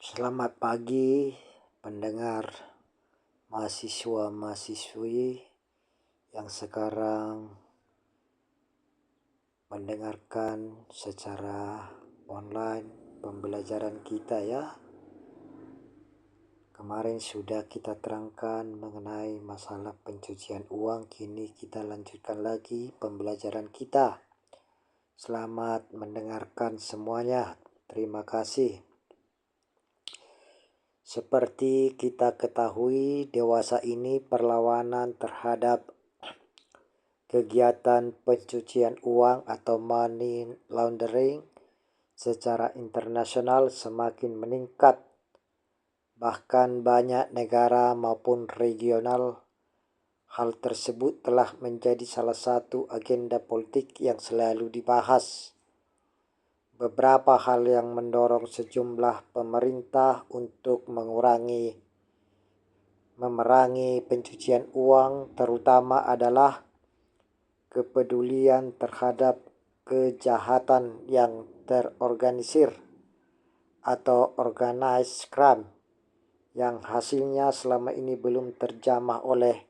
Selamat pagi pendengar mahasiswa-mahasiswi yang sekarang mendengarkan secara online pembelajaran kita ya. Kemarin sudah kita terangkan mengenai masalah pencucian uang, kini kita lanjutkan lagi pembelajaran kita. Selamat mendengarkan semuanya. Terima kasih. Seperti kita ketahui, dewasa ini perlawanan terhadap kegiatan pencucian uang atau money laundering secara internasional semakin meningkat. Bahkan banyak negara maupun regional, hal tersebut telah menjadi salah satu agenda politik yang selalu dibahas. Beberapa hal yang mendorong sejumlah pemerintah untuk memerangi pencucian uang terutama adalah kepedulian terhadap kejahatan yang terorganisir atau organized crime yang hasilnya selama ini belum terjamah oleh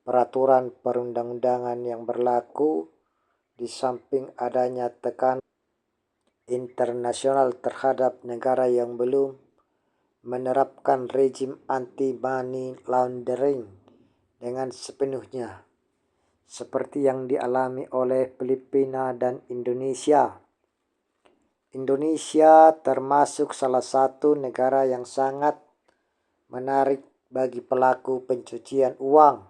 peraturan perundang-undangan yang berlaku, di samping adanya tekanan internasional terhadap negara yang belum menerapkan rejim anti-money laundering dengan sepenuhnya, seperti yang dialami oleh Filipina dan Indonesia. Indonesia termasuk salah satu negara yang sangat menarik bagi pelaku pencucian uang.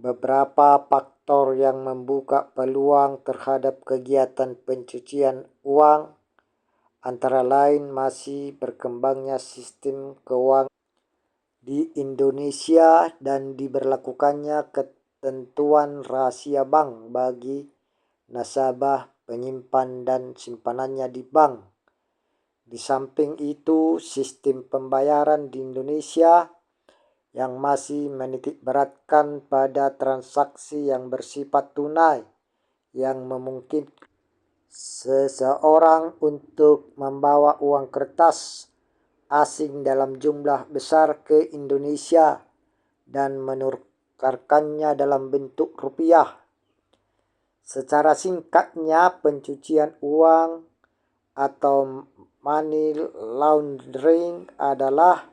Beberapa faktor yang membuka peluang terhadap kegiatan pencucian uang antara lain masih berkembangnya sistem keuangan di Indonesia dan diberlakukannya ketentuan rahasia bank bagi nasabah, penyimpan dan simpanannya di bank. Di samping itu, sistem pembayaran di Indonesia yang masih menitik beratkan pada transaksi yang bersifat tunai yang memungkinkan seseorang untuk membawa uang kertas asing dalam jumlah besar ke Indonesia dan menukarkannya dalam bentuk rupiah. Secara singkatnya, pencucian uang atau money laundering adalah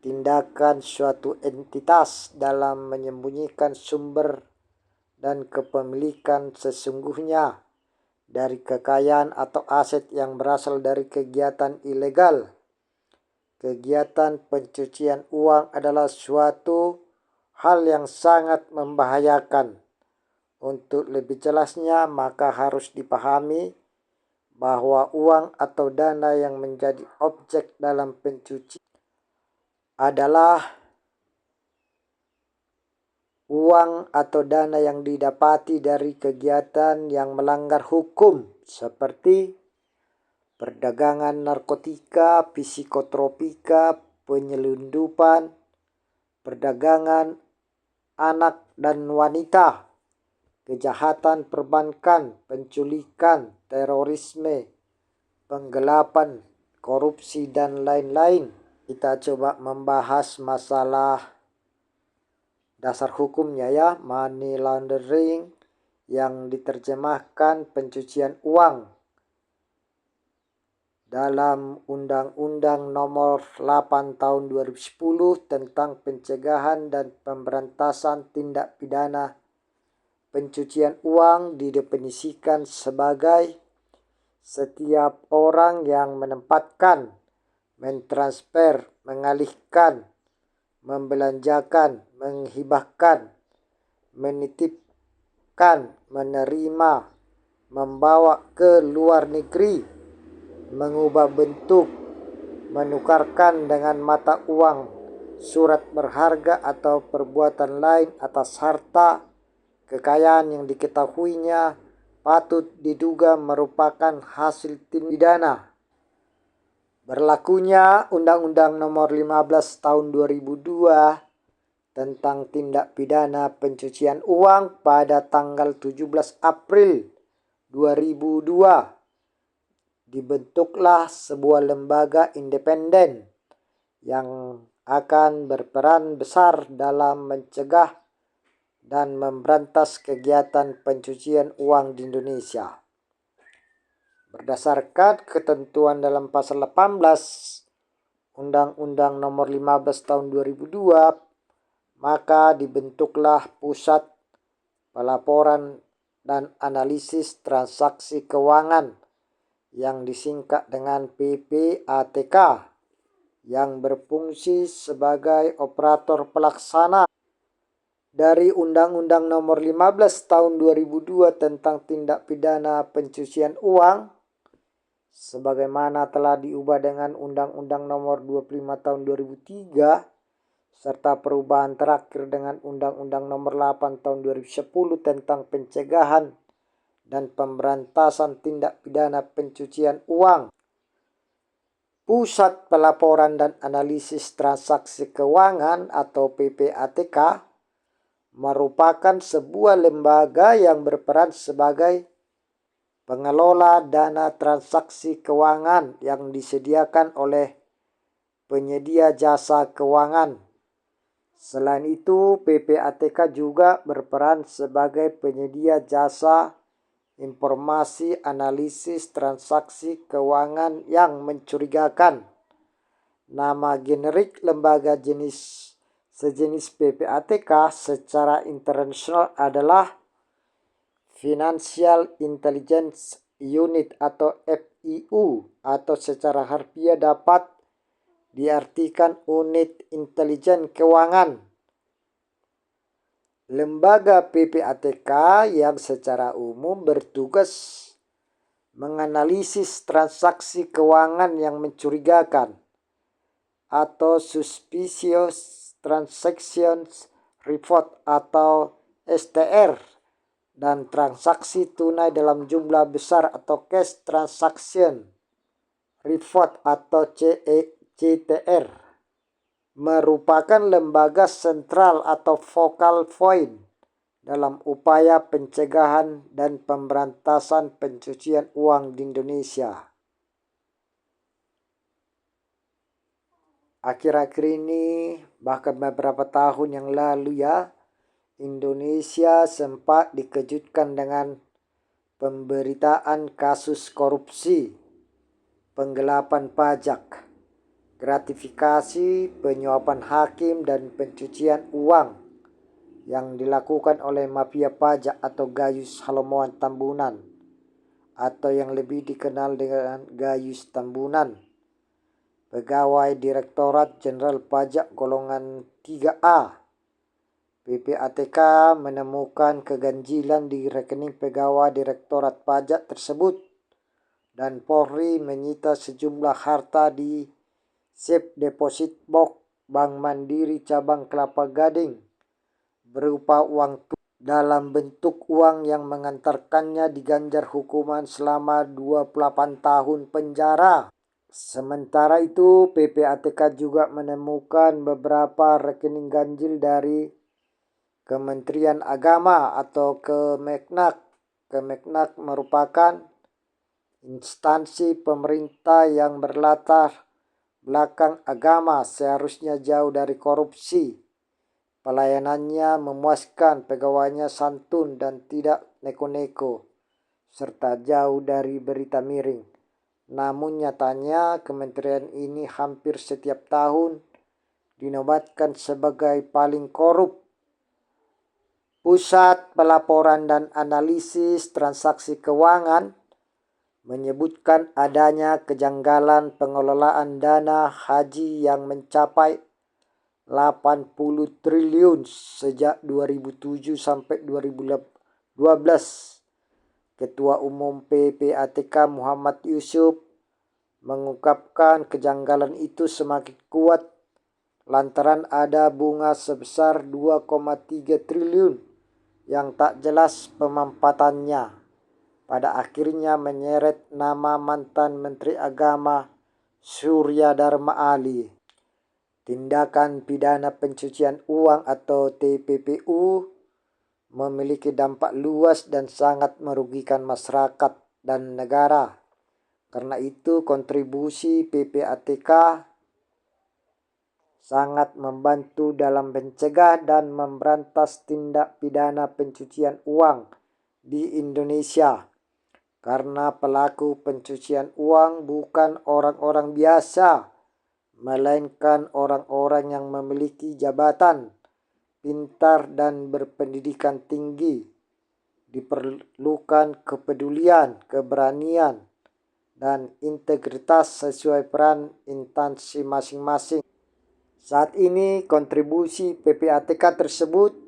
tindakan suatu entitas dalam menyembunyikan sumber dan kepemilikan sesungguhnya dari kekayaan atau aset yang berasal dari kegiatan ilegal. Kegiatan pencucian uang adalah suatu hal yang sangat membahayakan. Untuk lebih jelasnya, maka harus dipahami bahwa uang atau dana yang menjadi objek dalam pencucian adalah uang atau dana yang didapati dari kegiatan yang melanggar hukum seperti perdagangan narkotika, psikotropika, penyelundupan, perdagangan anak dan wanita, kejahatan perbankan, penculikan, terorisme, penggelapan, korupsi, dan lain-lain. Kita coba membahas masalah dasar hukumnya ya. Money laundering yang diterjemahkan pencucian uang dalam Undang-Undang Nomor 8 Tahun 2010 tentang pencegahan dan pemberantasan tindak pidana pencucian uang didefinisikan sebagai setiap orang yang menempatkan, mentransfer, mengalihkan, membelanjakan, menghibahkan, menitipkan, menerima, membawa ke luar negeri, mengubah bentuk, menukarkan dengan mata uang, surat berharga atau perbuatan lain atas harta kekayaan yang diketahuinya patut diduga merupakan hasil tindak pidana. Berlakunya Undang-Undang Nomor 15 Tahun 2002 tentang tindak pidana pencucian uang pada tanggal 17 April 2002 dibentuklah sebuah lembaga independen yang akan berperan besar dalam mencegah dan memberantas kegiatan pencucian uang di Indonesia. Berdasarkan ketentuan dalam pasal 18 Undang-Undang Nomor 15 Tahun 2002, maka dibentuklah Pusat Pelaporan dan Analisis Transaksi Keuangan yang disingkat dengan PPATK, yang berfungsi sebagai operator pelaksana dari Undang-Undang Nomor 15 Tahun 2002 tentang tindak pidana pencucian uang, sebagaimana telah diubah dengan Undang-Undang Nomor 25 Tahun 2003, serta perubahan terakhir dengan Undang-Undang Nomor 8 Tahun 2010 tentang pencegahan dan pemberantasan tindak pidana pencucian uang. Pusat Pelaporan dan Analisis Transaksi Keuangan atau PPATK merupakan sebuah lembaga yang berperan sebagai pengelola dana transaksi keuangan yang disediakan oleh penyedia jasa keuangan. Selain itu, PPATK juga berperan sebagai penyedia jasa informasi analisis transaksi keuangan yang mencurigakan. Nama generik lembaga sejenis PPATK secara internasional adalah Financial Intelligence Unit atau FIU, atau secara harfiah dapat diartikan unit intelijen keuangan. Lembaga PPATK yang secara umum bertugas menganalisis transaksi keuangan yang mencurigakan atau Suspicious Transactions Report atau STR, dan transaksi tunai dalam jumlah besar atau Cash Transaction Report atau CTR, merupakan lembaga sentral atau focal point dalam upaya pencegahan dan pemberantasan pencucian uang di Indonesia. Akhir-akhir ini, bahkan beberapa tahun yang lalu Indonesia sempat dikejutkan dengan pemberitaan kasus korupsi, penggelapan pajak, gratifikasi, penyuapan hakim, dan pencucian uang yang dilakukan oleh mafia pajak atau Gayus Halomoan Tambunan, atau yang lebih dikenal dengan Gayus Tambunan, pegawai Direktorat Jenderal Pajak golongan 3A. PPATK menemukan keganjilan di rekening pegawai Direktorat Pajak tersebut, dan Polri menyita sejumlah harta di Safe Deposit Box Bank Mandiri Cabang Kelapa Gading berupa uang dalam bentuk uang yang mengantarkannya diganjar hukuman selama 28 tahun penjara. Sementara itu, PPATK juga menemukan beberapa rekening ganjil dari Kementerian Agama atau Kemenak. Kemenak merupakan instansi pemerintah yang berlatar belakang agama, seharusnya jauh dari korupsi. Pelayanannya memuaskan, pegawainya santun dan tidak neko-neko, serta jauh dari berita miring. Namun nyatanya kementerian ini hampir setiap tahun dinobatkan sebagai paling korup. Pusat Pelaporan dan Analisis Transaksi Keuangan menyebutkan adanya kejanggalan pengelolaan dana haji yang mencapai 80 triliun sejak 2007 sampai 2012. Ketua Umum PPATK Muhammad Yusuf mengungkapkan kejanggalan itu semakin kuat lantaran ada bunga sebesar 2,3 triliun yang tak jelas pemanfaatannya. Pada akhirnya menyeret nama mantan Menteri Agama Surya Dharma Ali. Tindakan pidana pencucian uang atau TPPU memiliki dampak luas dan sangat merugikan masyarakat dan negara. Karena itu kontribusi PPATK sangat membantu dalam mencegah dan memberantas tindak pidana pencucian uang di Indonesia. Karena pelaku pencucian uang bukan orang-orang biasa, melainkan orang-orang yang memiliki jabatan, pintar dan berpendidikan tinggi. Diperlukan kepedulian, keberanian, dan integritas sesuai peran instansi masing-masing. Saat ini kontribusi PPATK tersebut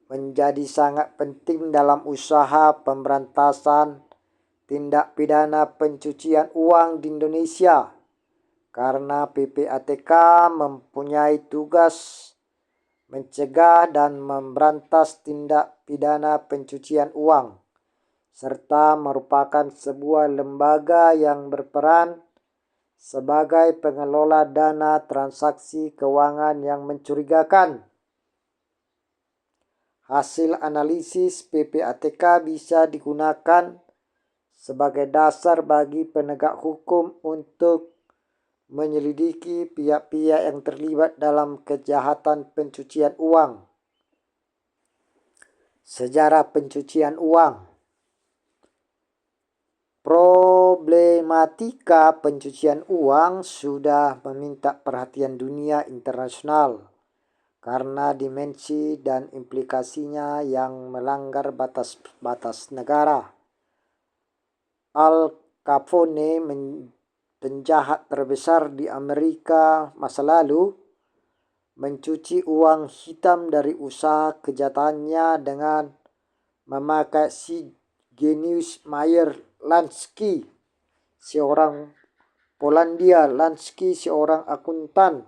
menjadi sangat penting dalam usaha pemberantasan tindak pidana pencucian uang di Indonesia, karena PPATK mempunyai tugas mencegah dan memberantas tindak pidana pencucian uang, serta merupakan sebuah lembaga yang berperan sebagai pengelola dana transaksi keuangan yang mencurigakan. Hasil analisis PPATK bisa digunakan sebagai dasar bagi penegak hukum untuk menyelidiki pihak-pihak yang terlibat dalam kejahatan pencucian uang. Sejarah pencucian uang. Problematika pencucian uang sudah meminta perhatian dunia internasional karena dimensi dan implikasinya yang melanggar batas-batas negara. Al Capone, penjahat terbesar di Amerika masa lalu, mencuci uang hitam dari usaha kejahatannya dengan memakai Zbigniew Meyer Lansky, seorang Polandia. Lansky, seorang akuntan,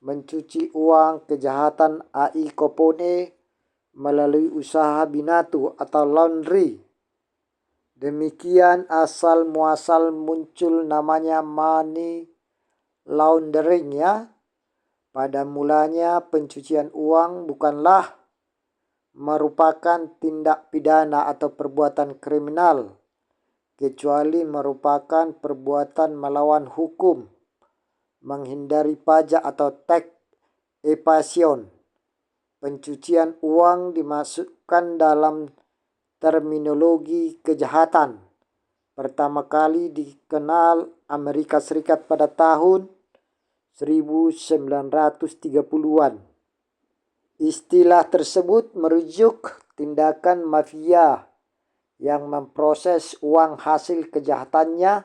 mencuci uang kejahatan Al Capone melalui usaha binatu atau laundry. Demikian asal muasal muncul namanya money laundering ya. Pada mulanya pencucian uang bukanlah merupakan tindak pidana atau perbuatan kriminal, kecuali merupakan perbuatan melawan hukum, menghindari pajak atau tax evasion. Pencucian uang dimasukkan dalam terminologi kejahatan. Pertama kali dikenal Amerika Serikat pada tahun 1930-an. Istilah tersebut merujuk tindakan mafia yang memproses uang hasil kejahatannya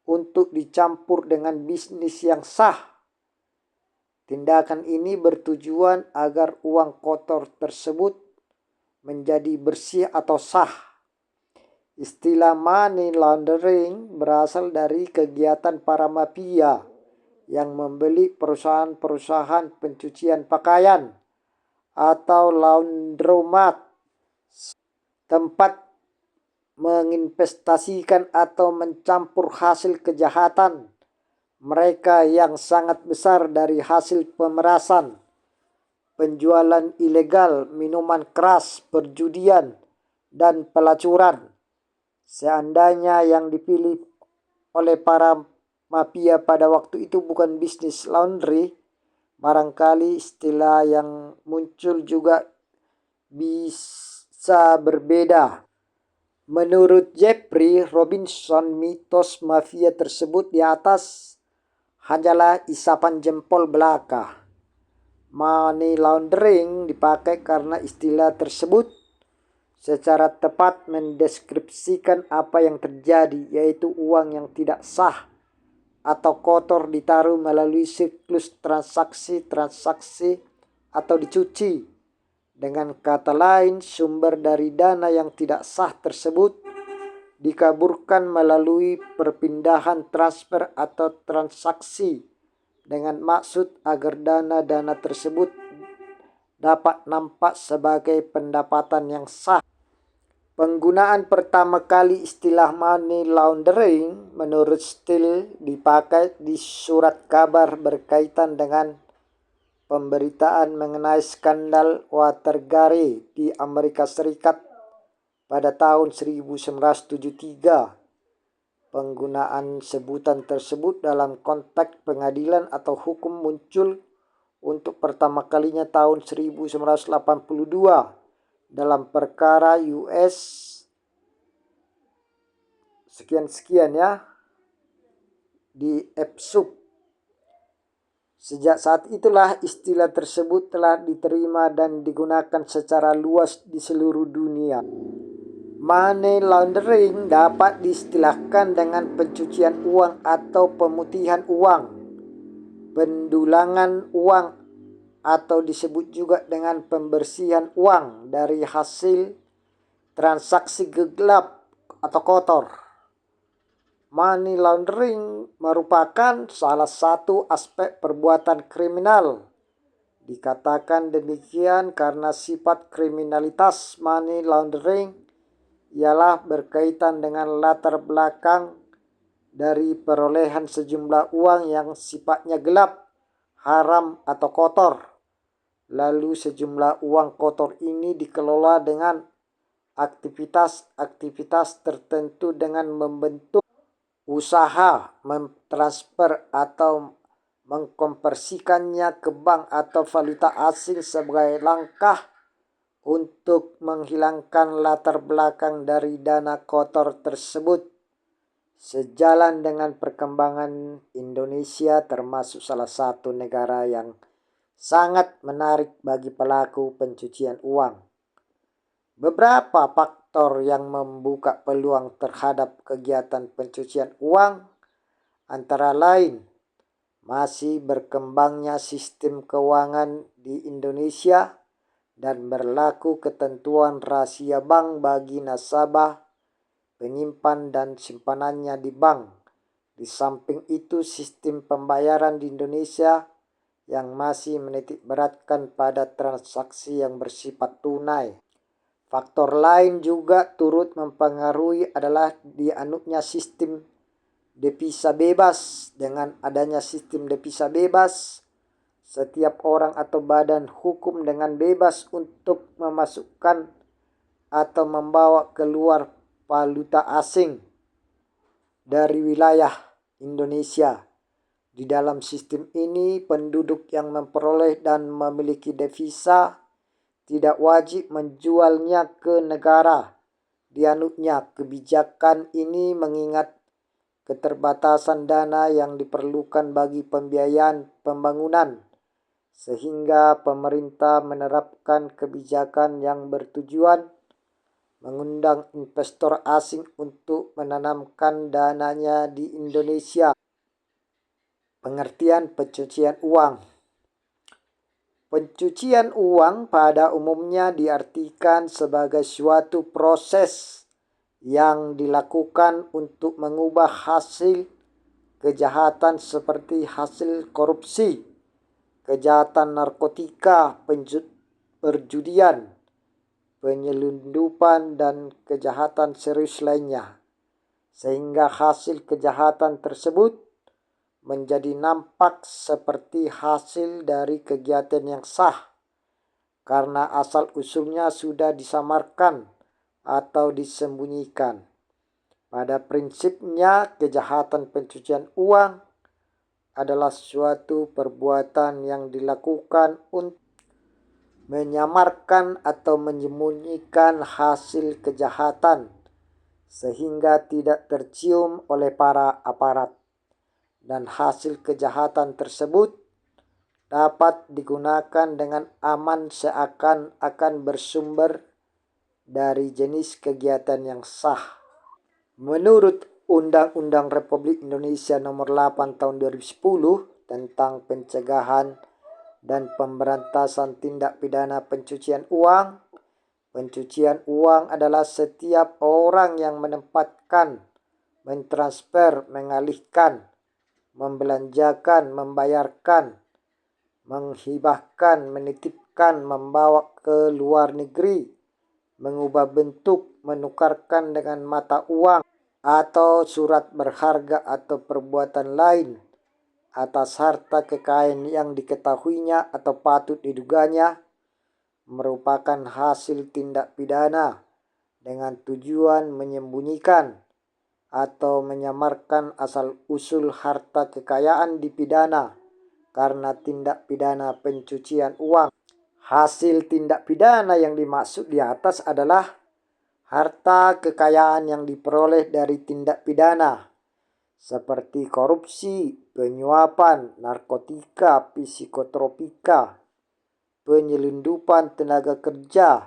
untuk dicampur dengan bisnis yang sah. Tindakan ini bertujuan agar uang kotor tersebut menjadi bersih atau sah. Istilah money laundering berasal dari kegiatan para mafia yang membeli perusahaan-perusahaan pencucian pakaian atau laundromat, tempat menginvestasikan atau mencampur hasil kejahatan mereka yang sangat besar dari hasil pemerasan, penjualan ilegal minuman keras, perjudian, dan pelacuran. Seandainya yang dipilih oleh para mafia pada waktu itu bukan bisnis laundry, barangkali istilah yang muncul juga bisa berbeda. Menurut Jeffrey Robinson, mitos mafia tersebut di atas hanyalah isapan jempol belaka. Money laundering dipakai karena istilah tersebut secara tepat mendeskripsikan apa yang terjadi, yaitu uang yang tidak sah atau kotor ditaruh melalui siklus transaksi atau dicuci. Dengan kata lain, sumber dari dana yang tidak sah tersebut dikaburkan melalui perpindahan, transfer, atau transaksi dengan maksud agar dana-dana tersebut dapat nampak sebagai pendapatan yang sah. Penggunaan pertama kali istilah money laundering menurut Steele dipakai di surat kabar berkaitan dengan pemberitaan mengenai skandal Watergate di Amerika Serikat pada tahun 1973. Penggunaan sebutan tersebut dalam konteks pengadilan atau hukum muncul untuk pertama kalinya tahun 1982 dalam perkara US sekian-sekian ya di Epsup. Sejak saat itulah istilah tersebut telah diterima dan digunakan secara luas di seluruh dunia. Money laundering dapat diistilahkan dengan pencucian uang atau pemutihan uang, pendulangan uang, atau disebut juga dengan pembersihan uang dari hasil transaksi gelap atau kotor. Money laundering merupakan salah satu aspek perbuatan kriminal. Dikatakan demikian karena sifat kriminalitas money laundering ialah berkaitan dengan latar belakang dari perolehan sejumlah uang yang sifatnya gelap, haram atau kotor. Lalu sejumlah uang kotor ini dikelola dengan aktivitas-aktivitas tertentu dengan membentuk usaha mentransfer atau mengkonversikannya ke bank atau valuta asing sebagai langkah untuk menghilangkan latar belakang dari dana kotor tersebut. Sejalan dengan perkembangan Indonesia termasuk salah satu negara yang sangat menarik bagi pelaku pencucian uang. Beberapa faktor yang membuka peluang terhadap kegiatan pencucian uang antara lain masih berkembangnya sistem keuangan di Indonesia dan berlaku ketentuan rahasia bank bagi nasabah, penyimpan dan simpanannya di bank. Di samping itu, sistem pembayaran di Indonesia yang masih menitik beratkan pada transaksi yang bersifat tunai. Faktor lain juga turut mempengaruhi adalah dianutnya sistem devisa bebas. Dengan adanya sistem devisa bebas, setiap orang atau badan hukum dengan bebas untuk memasukkan atau membawa keluar valuta asing dari wilayah Indonesia. Di dalam sistem ini, penduduk yang memperoleh dan memiliki devisa tidak wajib menjualnya ke negara dianutnya. Kebijakan ini mengingat keterbatasan dana yang diperlukan bagi pembiayaan pembangunan, sehingga pemerintah menerapkan kebijakan yang bertujuan mengundang investor asing untuk menanamkan dananya di Indonesia. Pengertian pencucian uang. Pencucian uang pada umumnya diartikan sebagai suatu proses yang dilakukan untuk mengubah hasil kejahatan seperti hasil korupsi, kejahatan narkotika, perjudian, penyelundupan, dan kejahatan serius lainnya, sehingga hasil kejahatan tersebut menjadi nampak seperti hasil dari kegiatan yang sah karena asal-usulnya sudah disamarkan atau disembunyikan. Pada prinsipnya, kejahatan pencucian uang adalah suatu perbuatan yang dilakukan untuk menyamarkan atau menyembunyikan hasil kejahatan sehingga tidak tercium oleh para aparat. Dan hasil kejahatan tersebut dapat digunakan dengan aman seakan-akan bersumber dari jenis kegiatan yang sah. Menurut Undang-Undang Republik Indonesia Nomor 8 Tahun 2010 tentang pencegahan dan pemberantasan tindak pidana pencucian uang adalah setiap orang yang menempatkan, mentransfer, mengalihkan, membelanjakan, membayarkan, menghibahkan, menitipkan, membawa ke luar negeri, mengubah bentuk, menukarkan dengan mata uang atau surat berharga atau perbuatan lain atas harta kekayaan yang diketahuinya atau patut diduganya merupakan hasil tindak pidana dengan tujuan menyembunyikan, atau menyamarkan asal-usul harta kekayaan dipidana karena tindak pidana pencucian uang. Hasil tindak pidana yang dimaksud di atas adalah harta kekayaan yang diperoleh dari tindak pidana seperti korupsi, penyuapan, narkotika, psikotropika, penyelundupan tenaga kerja,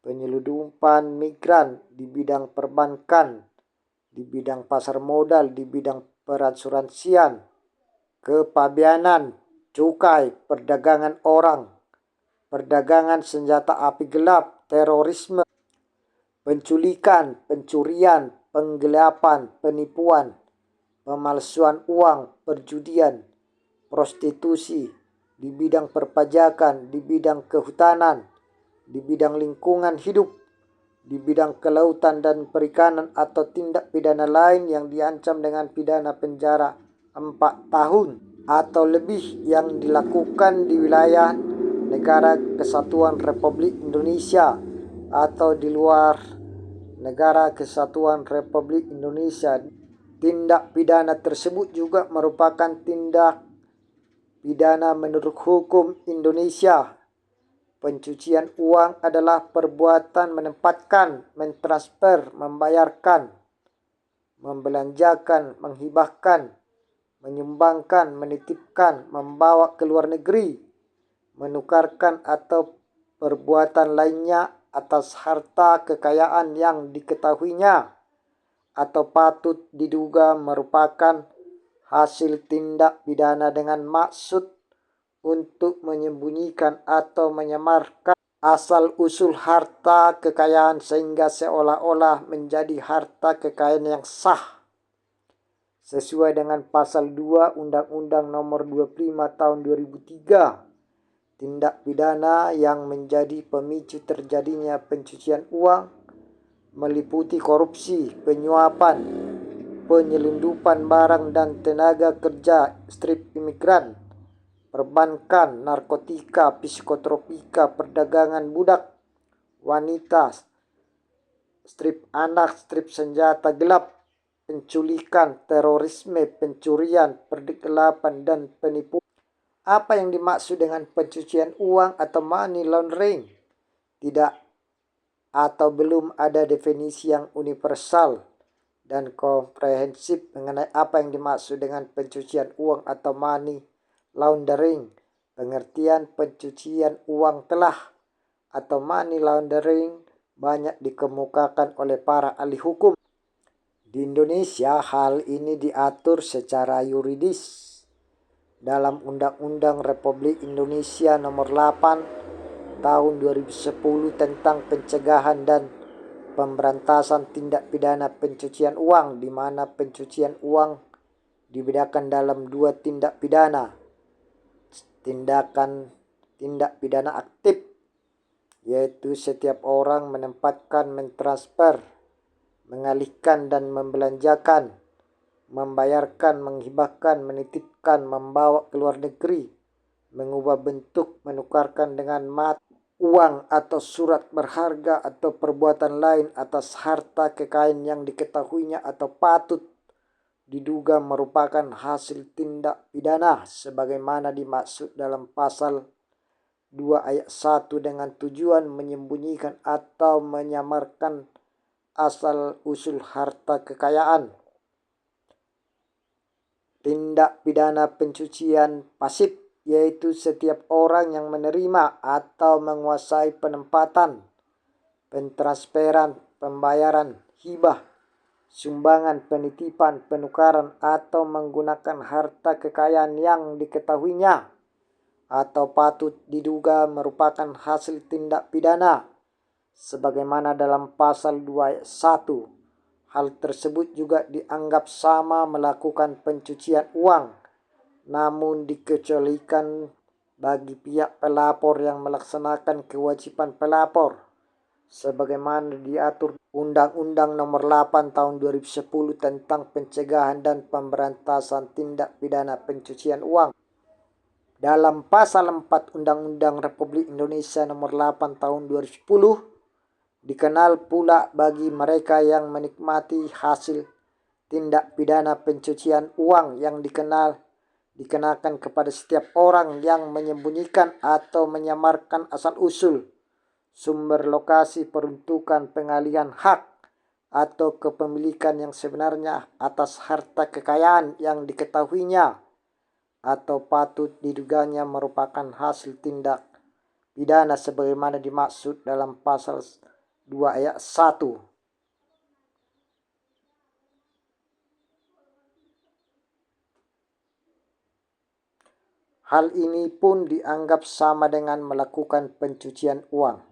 penyelundupan migran di bidang perbankan, di bidang pasar modal, di bidang perasuransian, kepabeanan, cukai, perdagangan orang, perdagangan senjata api gelap, terorisme, penculikan, pencurian, penggelapan, penipuan, pemalsuan uang, perjudian, prostitusi, di bidang perpajakan, di bidang kehutanan, di bidang lingkungan hidup, di bidang kelautan dan perikanan, atau tindak pidana lain yang diancam dengan pidana penjara 4 tahun atau lebih yang dilakukan di wilayah negara Kesatuan Republik Indonesia atau di luar negara Kesatuan Republik Indonesia. Tindak pidana tersebut juga merupakan tindak pidana menurut hukum Indonesia. Pencucian uang adalah perbuatan menempatkan, mentransfer, membayarkan, membelanjakan, menghibahkan, menyumbangkan, menitipkan, membawa ke luar negeri, menukarkan atau perbuatan lainnya atas harta kekayaan yang diketahuinya atau patut diduga merupakan hasil tindak pidana dengan maksud untuk menyembunyikan atau menyamarkan asal-usul harta kekayaan sehingga seolah-olah menjadi harta kekayaan yang sah. Sesuai dengan pasal 2 Undang-Undang Nomor 25 Tahun 2003, tindak pidana yang menjadi pemicu terjadinya pencucian uang meliputi korupsi, penyuapan, penyelundupan barang dan tenaga kerja, strip imigran, perbankan, narkotika, psikotropika, perdagangan budak, wanita, strip anak, strip senjata gelap, penculikan, terorisme, pencurian, pergelapan, dan penipuan. Apa yang dimaksud dengan pencucian uang atau money laundering? Tidak atau belum ada definisi yang universal dan komprehensif mengenai apa yang dimaksud dengan pencucian uang atau money laundering. Pengertian pencucian uang telah atau money laundering banyak dikemukakan oleh para ahli hukum. Di Indonesia, hal ini diatur secara yuridis dalam Undang-Undang Republik Indonesia Nomor 8 Tahun 2010 tentang pencegahan dan pemberantasan tindak pidana pencucian uang, di mana pencucian uang dibedakan dalam 2 tindak pidana. Tindak pidana aktif, yaitu setiap orang menempatkan, mentransfer, mengalihkan dan membelanjakan, membayarkan, menghibahkan, menitipkan, membawa ke luar negeri, mengubah bentuk, menukarkan dengan mata, uang atau surat berharga atau perbuatan lain atas harta kekayaan yang diketahuinya atau patut diduga merupakan hasil tindak pidana sebagaimana dimaksud dalam pasal 2 ayat 1 dengan tujuan menyembunyikan atau menyamarkan asal-usul harta kekayaan. Tindak pidana pencucian pasif, yaitu setiap orang yang menerima atau menguasai penempatan, pentransferan, pembayaran, hibah, sumbangan, penitipan, penukaran, atau menggunakan harta kekayaan yang diketahuinya atau patut diduga merupakan hasil tindak pidana sebagaimana dalam pasal 2 ayat 1. Hal tersebut juga dianggap sama melakukan pencucian uang, namun dikecualikan bagi pihak pelapor yang melaksanakan kewajiban pelapor sebagaimana diatur Undang-Undang Nomor 8 Tahun 2010 tentang pencegahan dan pemberantasan tindak pidana pencucian uang. Dalam pasal 4 Undang-Undang Republik Indonesia Nomor 8 Tahun 2010 dikenal pula bagi mereka yang menikmati hasil tindak pidana pencucian uang yang dikenakan kepada setiap orang yang menyembunyikan atau menyamarkan asal-usul, sumber, lokasi, peruntukan, pengalihan hak, atau kepemilikan yang sebenarnya atas harta kekayaan yang diketahuinya atau patut diduganya merupakan hasil tindak pidana sebagaimana dimaksud dalam pasal 2 ayat 1. Hal ini pun dianggap sama dengan melakukan pencucian uang.